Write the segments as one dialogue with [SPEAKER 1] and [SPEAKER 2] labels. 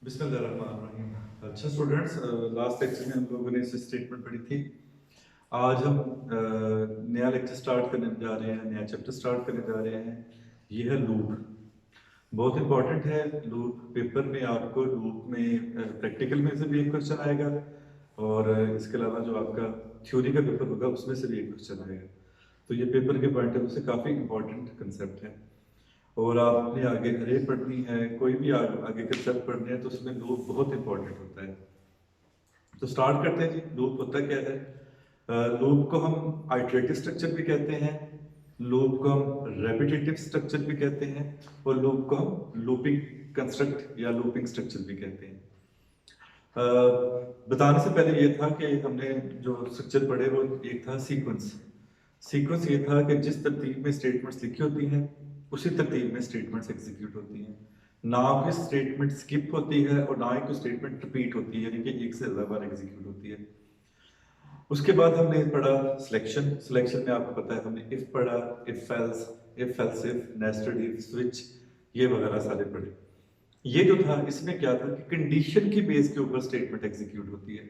[SPEAKER 1] बिस्मिल्लाहिर्रहमानिर्रहीम। अच्छा students, last lecture में हम लोगों ने स्टेटमेंट पढ़ी थी। आज हम नया लेक्चर स्टार्ट करने जा रहे हैं, नया चैप्टर स्टार्ट करने जा रहे हैं। ये है लूप। बहुत इंपॉर्टेंट है लूप। पेपर में आपको लूप में प्रैक्टिकल में से भी एक क्वेश्चन आएगा और इसके अलावा जो आपका थ्योरी का पेपर होगा उसमें से भी एक क्वेश्चन आएगा। तो ये पेपर के पॉइंट ऑफ व्यू से काफ़ी इंपॉर्टेंट कंसेप्ट है और आपने आगे अरे पढ़नी है, कोई भी आगे कंसेप्ट पढ़ने हैं तो उसमें लूप बहुत इंपॉर्टेंट होता है। तो स्टार्ट करते हैं जी। लूप होता क्या है? लूप को हम आइटरेटिव स्ट्रक्चर भी कहते हैं, लूप को हम रेपिटेटिव स्ट्रक्चर भी कहते हैं और लूप को हम लूपिंग कंस्ट्रक्ट या लूपिंग स्ट्रक्चर भी कहते हैं। बताने से पहले ये था कि हमने जो स्ट्रक्चर पढ़े वो एक था सीक्वेंस। सीक्वेंस ये था कि जिस तरतीब में स्टेटमेंट्स लिखी होती हैं उसी तरतीब में स्टेटमेंट्स एग्जीक्यूट होती हैं। ना कोई स्टेटमेंट स्किप होती है और ना ही कोई स्टेटमेंट रिपीट होती है, यानी कि एक से ज़्यादा बार एग्जीक्यूट होती है। उसके बाद हमने पढ़ा सिलेक्शन। सिलेक्शन में आपको पता है हमने इफ पढ़ा, if else, if else if, nested if, switch, ये वगैरह सारे पढ़े। ये जो था इसमें क्या था कि कंडीशन की बेस के ऊपर स्टेटमेंट एग्जीक्यूट होती है।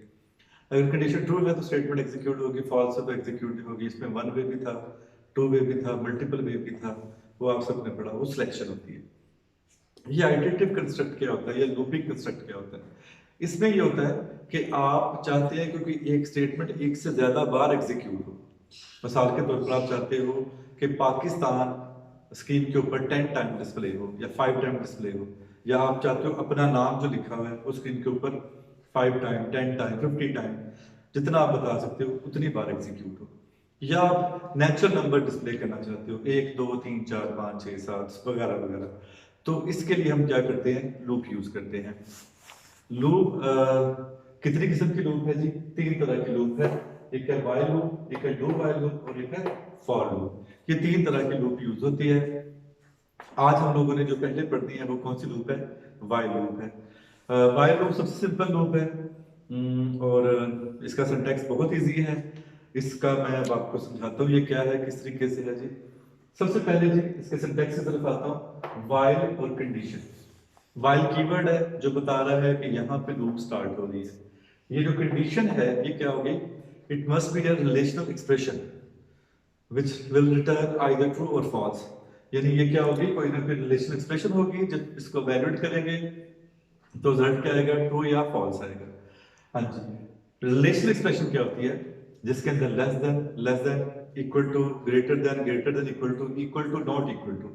[SPEAKER 1] अगर कंडीशन ट्रू है तो स्टेटमेंट एग्जीक्यूट होगी, फॉल्स है तो एग्जीक्यूट नहीं होगी। इसमें वन वे भी था, टू वे भी था, मल्टीपल वे भी था, वो आप सबने पढ़ा। वो सिलेक्शन होती है। ये आइटरेटिव कंस्ट्रक्ट क्या होता है या लूपिंग कंस्ट्रक्ट क्या होता है? इसमें ये होता है कि आप चाहते हैं क्योंकि एक स्टेटमेंट एक से ज्यादा बार एग्जीक्यूट हो। मिसाल के तौर पर आप चाहते हो कि पाकिस्तान स्क्रीन के ऊपर 10 टाइम डिस्प्ले हो या 5 टाइम डिस्प्ले हो, या आप चाहते हो अपना नाम जो लिखा हुआ है वो स्क्रीन के ऊपर 5 टाइम, 10 टाइम, 50 टाइम, जितना आप बता सकते हो उतनी बार एग्जीक्यूट हो। या आप नेचुरल नंबर डिस्प्ले करना चाहते हो, 1 2 3 4 5 6 7 वगैरह वगैरह, तो इसके लिए हम क्या करते हैं? लूप यूज करते हैं। लूप कितनी किस्म की लूप है जी? 3 तरह की लूप है। एक है व्हाइल लूप, एक है डू व्हाइल लूप और एक है फॉर लूप। ये 3 तरह की लूप यूज होती है। आज हम लोगों ने जो पहले पढ़नी है वो कौन सी लूप है? व्हाइल लूप है। व्हाइल लूप सबसे सिंपल लूप है। और इसका सिंटैक्स बहुत इजी है। इसका मैं अब आपको समझाता हूँ ये क्या है, किस तरीके से है जी। सबसे पहले जी इसके सिंटैक्स की तरफ आता हूँ। व्हाइल और कंडीशन। व्हाइल कीवर्ड है जो बता रहा है कि यहाँ पे लूप स्टार्ट हो रही है। ये जो कंडीशन है ये क्या होगी? It must be a relational expression which will return either true or false। यानी ये क्या होगी? कोई ना कोई रिलेशनल एक्सप्रेशन होगी, जब इसको वैल्यूएट करेंगे तो रिजल्ट क्या आएगा? ट्रू या फॉल्स आएगा। हाँ जी। रिलेशनल एक्सप्रेशन क्या होती है? जिसके अंदर less than, equal to, greater than, equal to, not equal to,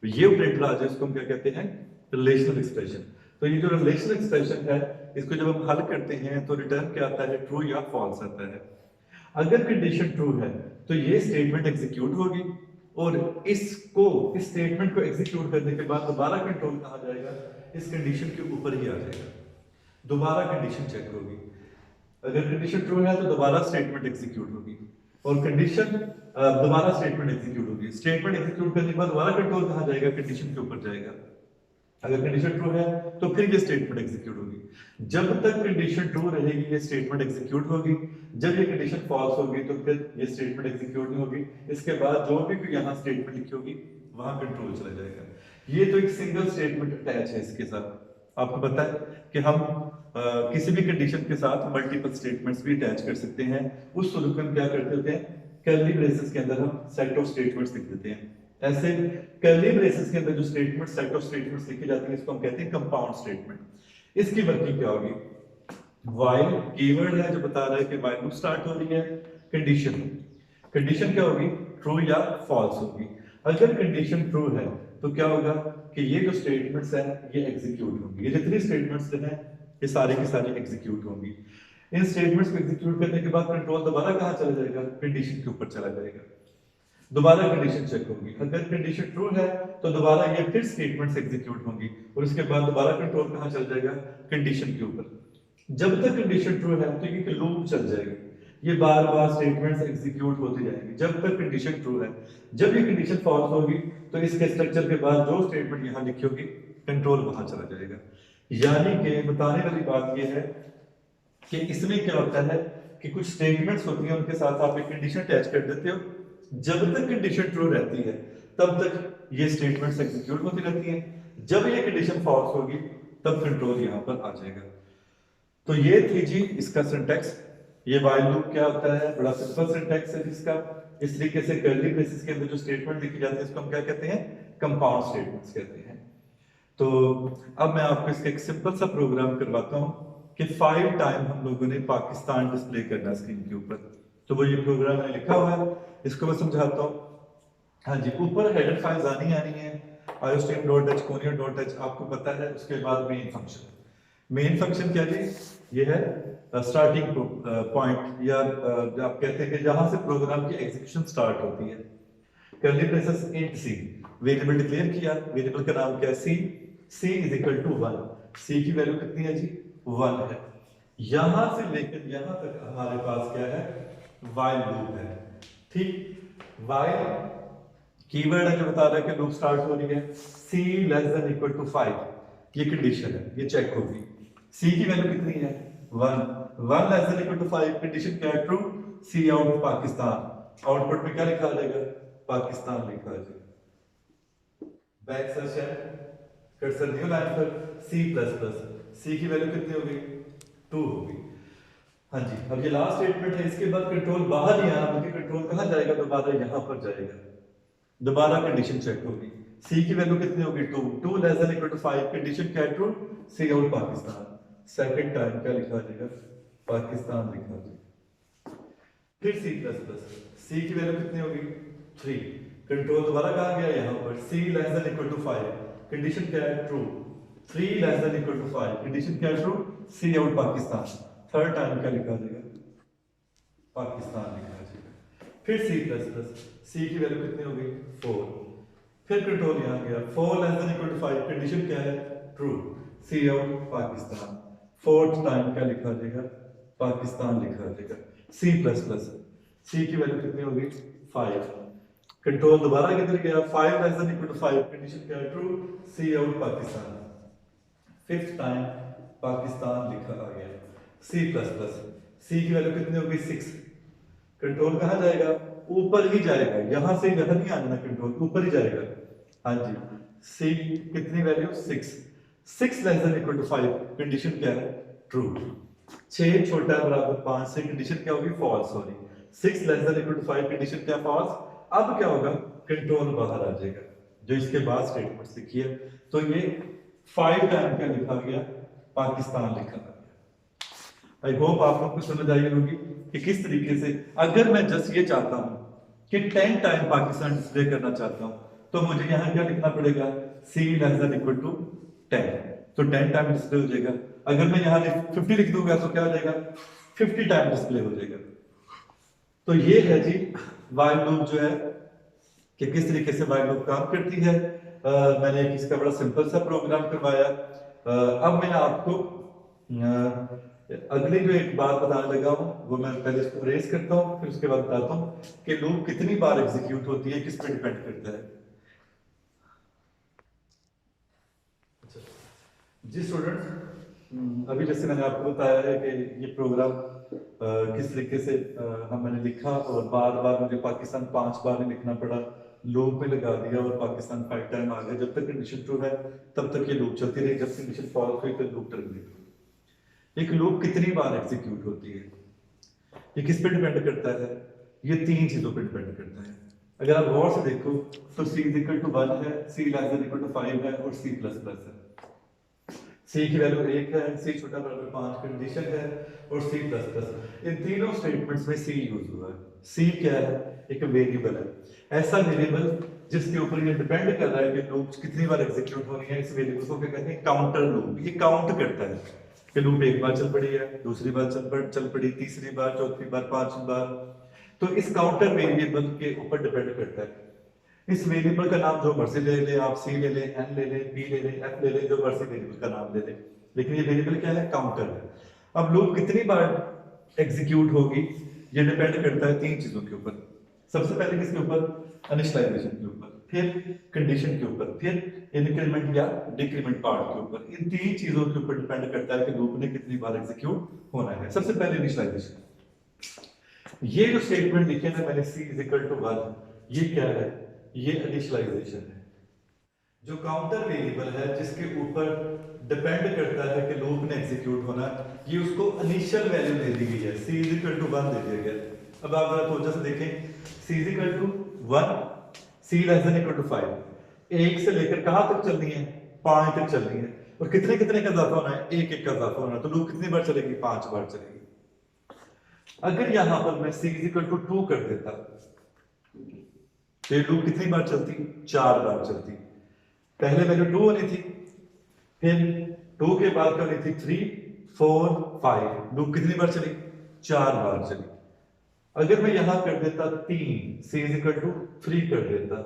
[SPEAKER 1] ये ऑपरेटर आ जाए उसको हम क्या कहते हैं? Relational expression. तो ये जो रिलेशनल एक्सप्रेशन है इसको जब हम हल करते हैं तो रिटर्न क्या आता है? ट्रू या फॉल्स आता है। अगर कंडीशन ट्रू है तो ये स्टेटमेंट एग्जीक्यूट होगी और इस स्टेटमेंट को एग्जीक्यूट करने के बाद दोबारा कंट्रोल कहा जाएगा? इस कंडीशन के ऊपर ही आ जाएगा। दोबारा कंडीशन चेक होगी। अगर कंडीशन ट्रू है तो दोबारा स्टेटमेंट एग्जीक्यूट होगी और कंडीशन दोबारा स्टेटमेंट एग्जीक्यूट होगी। स्टेटमेंट एग्जीक्यूट करने के बाद दोबारा कंट्रोल कहा जाएगा? कंडीशन के ऊपर जाएगा। अगर कंडीशन ट्रू है तो फिर ये स्टेटमेंट एग्जीक्यूट होगी। जब तक कंडीशन ट्रू रहेगी ये स्टेटमेंट एग्जीक्यूट होगी। जब ये कंडीशन फॉल्स होगी तो फिर ये स्टेटमेंट एग्जीक्यूट नहीं होगी। इसके बाद जो भी यहाँ स्टेटमेंट लिखी होगी वहां कंट्रोल चला जाएगा। ये तो एक सिंगल स्टेटमेंट अटैच है इसके साथ। आपको पता है कि हम किसी भी कंडीशन के साथ मल्टीपल स्टेटमेंट्स भी अटैच कर सकते हैं। उस सूरत में हम क्या करते होते हैं? कर्ली ब्रेसेस के अंदर हम सेट ऑफ स्टेटमेंट्स लिख देते हैं। ऐसे कर्ली ब्रेसेस के अंदर जो स्टेटमेंट, सेट ऑफ स्टेटमेंट्स लिखी जाती है इसको हम कहते हैं कंपाउंड स्टेटमेंट। इसकी वर्किंग क्या होगी? व्हाइल कीवर्ड है जो बता रहा है कि व्हाइल लूप स्टार्ट हो रही है। कंडीशन, कंडीशन क्या होगी? ट्रू या फॉल्स होगी। अगर कंडीशन ट्रू है तो क्या होगा कि ये जो स्टेटमेंट्स हैं ये एग्जीक्यूट होंगी। ये जितनी स्टेटमेंट्स हैं ये सारी की सारी एग्जीक्यूट होंगी। इन स्टेटमेंट्स को एग्जीक्यूट करने के बाद कंट्रोल दोबारा कहां चला जाएगा? कंडीशन के ऊपर चला जाएगा। दोबारा कंडीशन चेक होगी। अगर कंडीशन ट्रू है तो दोबारा ये फिर स्टेटमेंट्स एग्जीक्यूट होंगी और उसके बाद दोबारा कंट्रोल कहां चल जाएगा? कंडीशन के ऊपर। जब तक कंडीशन ट्रू है तो ये लूप चल जाएगी। ये बार बार स्टेटमेंट्स एग्जीक्यूट होती जाएंगी जब तक कंडीशन ट्रू है। जब ये कंडीशन फॉल्स होगी तो इसके स्ट्रक्चर के बाद जो स्टेटमेंट यहां लिखी होगी कंट्रोल वहां चला जाएगा। यानी कि बताने वाली बात यह है कि इसमें क्या होता है कि कुछ स्टेटमेंट्स होती हैं उनके साथ आप एक कंडीशन अटैच कर देते हो। जब तक कंडीशन ट्रू रहती है तब तक ये स्टेटमेंट्स एग्जीक्यूट होती रहती हैं। जब ये कंडीशन फॉल्स होगी तब कंट्रोल यहाँ पर आ जाएगा। तो ये थी जी इसका सिंटैक्स। ये व्हाइल लूप क्या होता है, बड़ा सिंपल सिंटैक्स है जिसका। इस तरीके से कर्ली ब्रेसेस के अंदर जो स्टेटमेंट लिखी जाती है इसको हम क्या कहते हैं, कंपाउंड स्टेटमेंट्स कहते हैं। तो अब मैं आपको इसका एक सिंपल सा प्रोग्राम करवाता हूँ कि 5 टाइम हम लोगों ने पाकिस्तान डिस्प्ले करना स्क्रीन के ऊपर। तो वो ये प्रोग्राम मैंने लिखा हुआ है, इसको मैं समझाता हूँ। हाँ जी, ऊपर हेडर फाइल्स आनी है, iostream.h, conio.h आपको पता है। उसके बाद मेन फंक्शन क्या जी, ये है स्टार्टिंग पॉइंट, या आप कहते हैं कि जहां से प्रोग्राम की एग्जीक्यूशन स्टार्ट होती है। कर्ली ब्रेसेस इंट सी, वेरिएबल डिक्लेयर किया, वेरिएबल का नाम क्या है, सी इज इक्वल टू 1। सी की वैल्यू कितनी है जी, 1 है। यहां से लेकर यहां तक हमारे पास क्या है, व्हाइल लूप है। ठीक, व्हाइल कीवर्ड है जो बता रहा है कि लूप स्टार्ट हो रही है। सी लेस देन इक्वल टू 5, ये कंडीशन है, ये चेक होगी। सी की वैल्यू कितनी है, 1। 1 less than equal to 5, condition क्या है, true. Cout Pakistan, output में क्या लिखा आ जाएगा, पाकिस्तान लिखा आ जाएगा। बैक सर्च है, कर्सर न्यू लाइन पर सी प्लस प्लस, सी की वैल्यू कितनी होगी, 2 होगी। हाँ जी, अब ये लास्ट स्टेटमेंट है। इसके बाद कंट्रोल बाहर नहीं आना, बल्कि कंट्रोल कहां जाएगा, दोबारा यहां पर जाएगा। दोबारा कंडीशन चेक होगी, सी की वैल्यू कितनी होगी, 2। 2 less than equal to 5, condition क्या है, true. Cout Pakistan, second time क्या लिखा जाएगा, पाकिस्तान लिखा जाएगा। फिर सी प्लस प्लस, सी की वैल्यू कितनी होगी, 3। कंट्रोल दोबारा कहां गया, यहां पर। C less than equal to 5, condition क्या है, true. 3 less than equal to 5, condition क्या है, true. Cout Pakistan, third time क्या लिखा जाएगा, पाकिस्तान लिखा जाएगा। फिर सी प्लस प्लस, सी की वैल्यू कितनी होगी, 4। फिर कंट्रोल यहां गया, 4 less than equal to 5, condition क्या है, true. Cout Pakistan, fourth time क्या लिखा जाएगा, पाकिस्तान लिखा जाएगा। सी प्लस प्लस, सी की वैल्यू कितनी होगी, 5। कंट्रोल दोबारा किधर गया, 5 less than equal to 5, condition क्या है, true. Cout Pakistan, fifth time Pakistan लिखा आ गया। सी प्लस प्लस, सी की वैल्यू कितनी होगी, 6। कंट्रोल कहां जाएगा, ऊपर ही जाएगा, यहां से यहां नहीं आना, कंट्रोल ऊपर ही जाएगा। हाँ जी, सी कितनी value, 6। 6 less than equal to 5, condition क्या है, ट्रू। 6 छोटा बराबर 5 से कंडीशन क्या होगी, false. Sorry, 6 less than equal to 5, condition क्या, फॉल्स। अब क्या होगा, कंट्रोल बाहर आ जाएगा, जो इसके बाद स्टेटमेंट्स लिखी है। तो ये 5 टाइम क्या लिखा गया, पाकिस्तान लिखा गया। आई होप आप लोग को समझ आई होगी कि किस तरीके से, अगर मैं जस्ट ये चाहता हूं कि 10 टाइम पाकिस्तान डिस्प्ले करना चाहता हूं, तो मुझे यहां क्या लिखना पड़ेगा, सी लेस देन इक्वल टू 10, तो 10 टाइम डिस्प्ले हो जाएगा। अगर मैं यहां 50 लिख दूंगा तो क्या हो जाएगा, 50 टाइम डिस्प्ले हो जाएगा। तो ये है जी व्हाइल लूप जो है, कि किस तरीके से व्हाइल लूप काम करती है। मैंने एक इसका बड़ा सिंपल सा प्रोग्राम करवाया। अब मैं आपको अगली जो एक बात बताने लगा हूं, वो मैं पहले इसको रेस करता हूं, फिर उसके बाद बताता हूं कि लूप कितनी बार एग्जीक्यूट होती है, किस पे डिपेंड करता है। अच्छा जी स्टूडेंट्स, अभी जैसे मैंने आपको बताया है कि ये प्रोग्राम किस तरीके से मैंने लिखा, और बार बार मुझे पाकिस्तान 5 बार नहीं लिखना पड़ा, लूप में लगा दिया और पाकिस्तान 5 टाइम आ गया। जब तक कंडीशन ट्रू है तब तक ये लूप चलती रही, जब कंडीशन फॉल्स हुई तो लूप टर्मिनेट हुई। एक लूप कितनी बार एग्जीक्यूट होती है, ये किस पे डिपेंड करता है, ये 3 चीजों पे डिपेंड करता है। अगर आप गौर से देखो तो c इक्वल टू 1 है, c less than equal to 5 है, और c प्लस प्लस है। c की वैल्यू 1 है, c छोटा बराबर 5 कंडीशन है, और c प्लस प्लस। इन तीनों स्टेटमेंट्स में c यूज हुआ है। c क्या है, एक वेरिएबल है, ऐसा वेरिएबल जिसके ऊपर ये डिपेंड कर रहा है कि लूप कितनी बार एग्जीक्यूट होनी है। इस वेरिएबल को क्या कहते हैं, काउंटर लूप। ये काउंट करता है कि लूप एक बार चल पड़ी है, दूसरी बार चल पड़ी, तीसरी बार, चौथी बार, पांचवी बार। तो इस काउंटर वेरिएबल के ऊपर डिपेंड करता है। इस वेरिएबल का नाम जो मर्जी ले ले आप, सी ले ले, एन ले ले, बी ले ले, एफ ले ले, जो मर्जी वेरिएबल का नाम ले ले, लेकिन ये वेरिएबल क्या है, काउंटर है। अब लूप कितनी बार एग्जीक्यूट होगी, ये डिपेंड करता है 3 चीजों के ऊपर। सबसे पहले किसके ऊपर, इनिशियलाइजेशन के ऊपर, फिर कंडीशन के ऊपर, फिर इंक्रीमेंट या डिक्रीमेंट पार्ट के ऊपर। इन 3 चीजों के ऊपर डिपेंड करता है कि लूप ने कितनी बार एग्जीक्यूट होना है। सबसे पहले इनिशियलाइजेशन, ये जो स्टेटमेंट लिखे ना मैंने, c इज इक्वल टू 1, ये क्या है, ये इनिशियलाइजेशन है। जो काउंटर वेरिएबल है जिसके ऊपर डिपेंड करता है कि लूप ने एग्जीक्यूट होना, ये उसको इनिशियल वैल्यू दे दी गई है, c इज इक्वल टू 1 दे दिया गया। अब आप जरा तवज्जो से देखें, c is equal to 1, c less than equal to 5, 1 से लेकर कहां तक चलनी है, 5 तक चलनी है, और कितने कितने का इजाफा होना है, 1 1 का इजाफा होना है, तो लूप कितनी बार चलेगी, 5 बार चलेगी। अगर यहां पर मैं c इज इक्वल टू 2 कर देता तो ये लूप कितनी बार चलती, 4 बार चलती। पहले वैल्यू 2 होनी थी, फिर 2 के बाद क्या होनी थी, 3 4 5, लूप कितनी बार चली, 4 बार चली। अगर मैं यहां कर देता 3, c इज इक्वल टू 3 कर देता,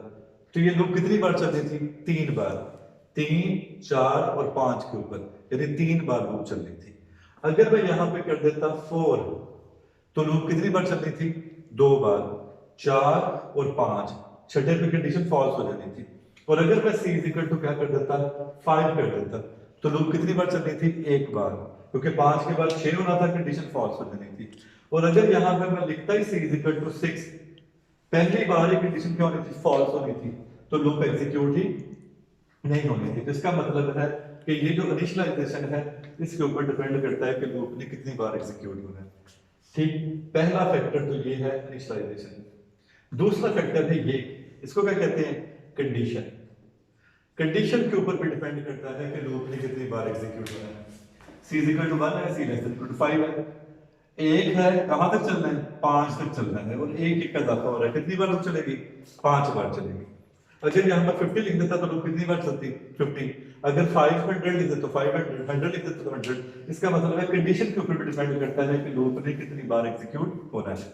[SPEAKER 1] तो ये लूप कितनी बार चलती थी, 3 बार, 3 4 और 5 के ऊपर, यानी 3 बार लूप चल रही थी। अगर मैं यहां पे कर देता 4, तो लूप कितनी बार चलनी थी, 2 बार, 4 और 5, छठे पे कंडीशन फॉल्स हो जानी थी। और अगर मैं c इज इक्वल टू क्या कर देता, 5 कर देता, तो लूप कितनी बार चलनी थी, 1 बार, क्योंकि 5 के बाद 6 होना था, कंडीशन फॉल्स हो जानी थी। और अगर यहां पे मैं लिखता ही c इज इक्वल टू 6, पहली बार ये कंडीशन क्या होनी थी, फॉल्स होनी थी, तो लूप एग्जीक्यूट ही नहीं होनी थी। तो इसका मतलब है कि ये जो इनिशियलाइजेशन है इसके ऊपर डिपेंड करता है कि लूप ने कितनी बार एग्जीक्यूट होना है। ठीक, पहला फैक्टर तो ये है इनिशियलाइजेशन। दूसरा फैक्टर है ये, इसको क्या कहते हैं, कंडीशन। कंडीशन के ऊपर भी डिपेंड करता है कि लूप ने कितनी बार एग्जीक्यूट होना है। c इज इक्वल टू 1 है, c less than equal to 5 है, एक है, कहां तक चलना है, 5 तक चलना है, और एक एक का इजाफा हो रहा है, कितनी बार लूप चलेगी, 5 बार चलेगी। अगर यहां पर 50 लिख देता तो लूप कितनी बार चलती, 50। अगर 500 लिख देता तो 500, 100 लिख देता तो 100। इसका मतलब है कंडीशन के ऊपर भी डिपेंड करता है कि लूप ने कितनी बार एग्जीक्यूट होना है।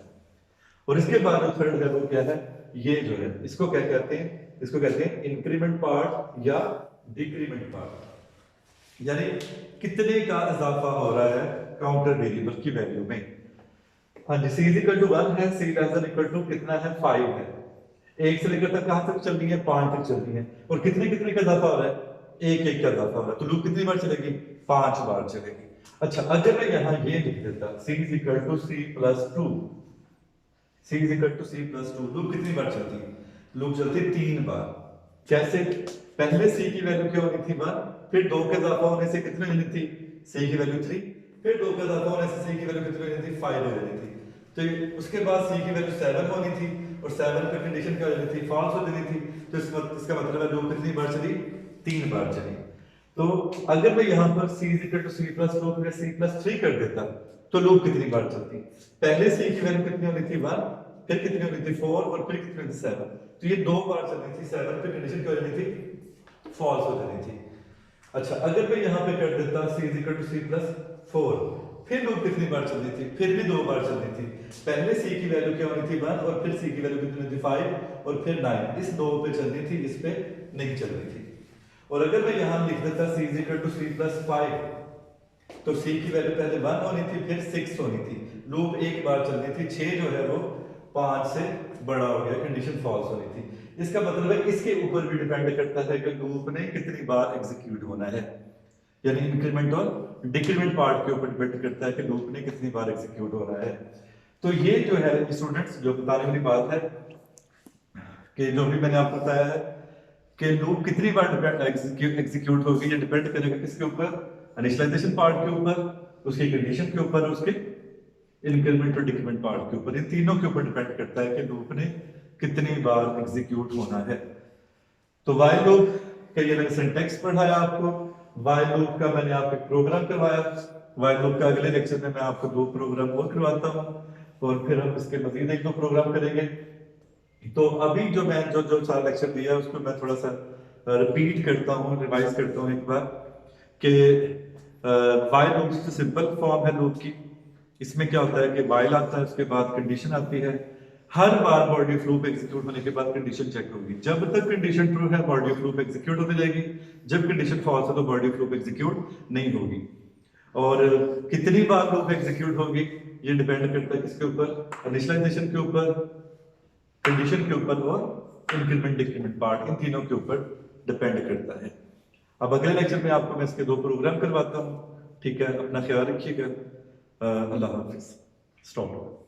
[SPEAKER 1] और इसके बाद जो थर्ड है वो क्या है, ये जो है इसको क्या कहते हैं, इसको कहते हैं इंक्रीमेंट पार्ट या डिक्रीमेंट पार्ट, यानी कितने का इजाफा हो रहा है काउंटर वेरिएबल की वैल्यू में। हाँ जी, c इज इक्वल टू 1 है, c less than equal to कितना है, 5 है, 1 से लेकर तक कहां तक चलनी है, 5 तक चलनी है, और कितने कितने का इजाफा हो रहा है, 1 1 का इजाफा हो रहा है, तो लूप कितनी बार चलेगी, 5 बार चलेगी। अच्छा, अगर मैं यहां ये लिख देता c is equal to c plus 2, c is equal to c plus 2, loop कितनी बार चलती है, लूप चलती है 3 बार। कैसे, पहले c की वैल्यू क्या होनी थी 1, फिर 2 का इजाफा होने से कितनी होनी थी, c की वैल्यू 3, फिर 2 का इजाफा होने से c की वैल्यू कितनी होनी थी, 5 हो जानी थी। तो उसके बाद c की वैल्यू 7 होनी थी, और 7 पे कंडीशन क्या हो जानी थी, फॉल्स हो जानी थी। तो इसका मतलब है लूप कितनी बार चली, 3 बार चली। तो अगर मैं यहां पर c c + 2 फिर c + 3 कर देता तो लूप कितनी बार चलती, पहले c की वैल्यू कितनी होनी थी, 1, फिर कितनी होनी थी, 4, और फिर कितनी होनी थी, 7। तो ये 2 बार चलनी थी, 7 पे कंडीशन क्या हो जानी थी, फॉल्स हो जानी थी। अच्छा, अगर मैं यहां पे कर देता c + 4, फिर लूप कितनी बार चलनी थी, फिर भी 2 बार चलनी थी। पहले c की वैल्यू क्या होनी थी, 1, और फिर c की वैल्यू कितनी होनी थी, 5, और फिर 9, इस 2 पे चलनी थी, इस पे नहीं चलनी थी। और अगर मैं यहां लिख देता c + 5, तो c की वैल्यू पहले 1 होनी थी, फिर 6 होनी थी, लूप एक बार चलनी थी, 6 जो है वो 5 से बड़ा हो गया, कंडीशन फॉल्स होनी थी। इसका मतलब है इसके ऊपर भी डिपेंड करता है कि लूप ने कितनी बार एग्जीक्यूट होना है, यानी इंक्रीमेंट और डिक्रीमेंट पार्ट के ऊपर डिपेंड करता है कि लूप ने कितनी बार एग्जीक्यूट हो रहा है। तो ये जो है स्टूडेंट्स, जो बताने वाली बात है कि जो भी मैंने आपको बताया है कि लूप कितनी बार एग्जीक्यूट होगी, ये डिपेंड करेगा किसके ऊपर, इनिशियलाइजेशन पार्ट के ऊपर, उसकी कंडीशन के ऊपर, उसके इंक्रीमेंट और डिक्रीमेंट पार्ट के ऊपर, इन तीनों के ऊपर डिपेंड करता है कि लूप ने कितनी बार एग्जीक्यूट होना है। तो व्हाइल लूप का ये मैंने सिंटैक्स पढ़ाया आपको, व्हाइल लूप का मैंने आपको प्रोग्राम करवाया, व्हाइल लूप का अगले लेक्चर में मैं आपको 2 प्रोग्राम और करवाता हूँ, और फिर हम इसके मजीद 1-2 प्रोग्राम करेंगे। तो अभी जो मैं जो सारा लेक्चर दिया है उसको मैं थोड़ा सा रिपीट करता हूँ, रिवाइज करता हूँ एक बार, कि व्हाइल लूप से सिंपल फॉर्म है लूप की। इसमें क्या होता है कि व्हाइल आता है, उसके बाद कंडीशन आती है, हर बार बॉडी ऑफ लूप एग्जीक्यूट होने के बाद कंडीशन चेक होगी, जब तक कंडीशन ट्रू है बॉडी ऑफ लूप एग्जीक्यूट होती जाएगी, जब कंडीशन फॉल्स है तो बॉडी ऑफ लूप एग्जीक्यूट नहीं होगी। और कितनी बार लूप एग्जीक्यूट होगी ये डिपेंड करता है किसके ऊपर, इनिशियलाइजेशन के ऊपर, कंडीशन के ऊपर, और इंक्रीमेंट डिक्रीमेंट पार्ट, इन तीनों के ऊपर डिपेंड करता है। अब अगले लेक्चर में आपको मैं इसके 2 प्रोग्राम करवाता हूँ, ठीक है, अपना ख्याल रखिएगा, अल्लाह हाफिज, स्टॉप।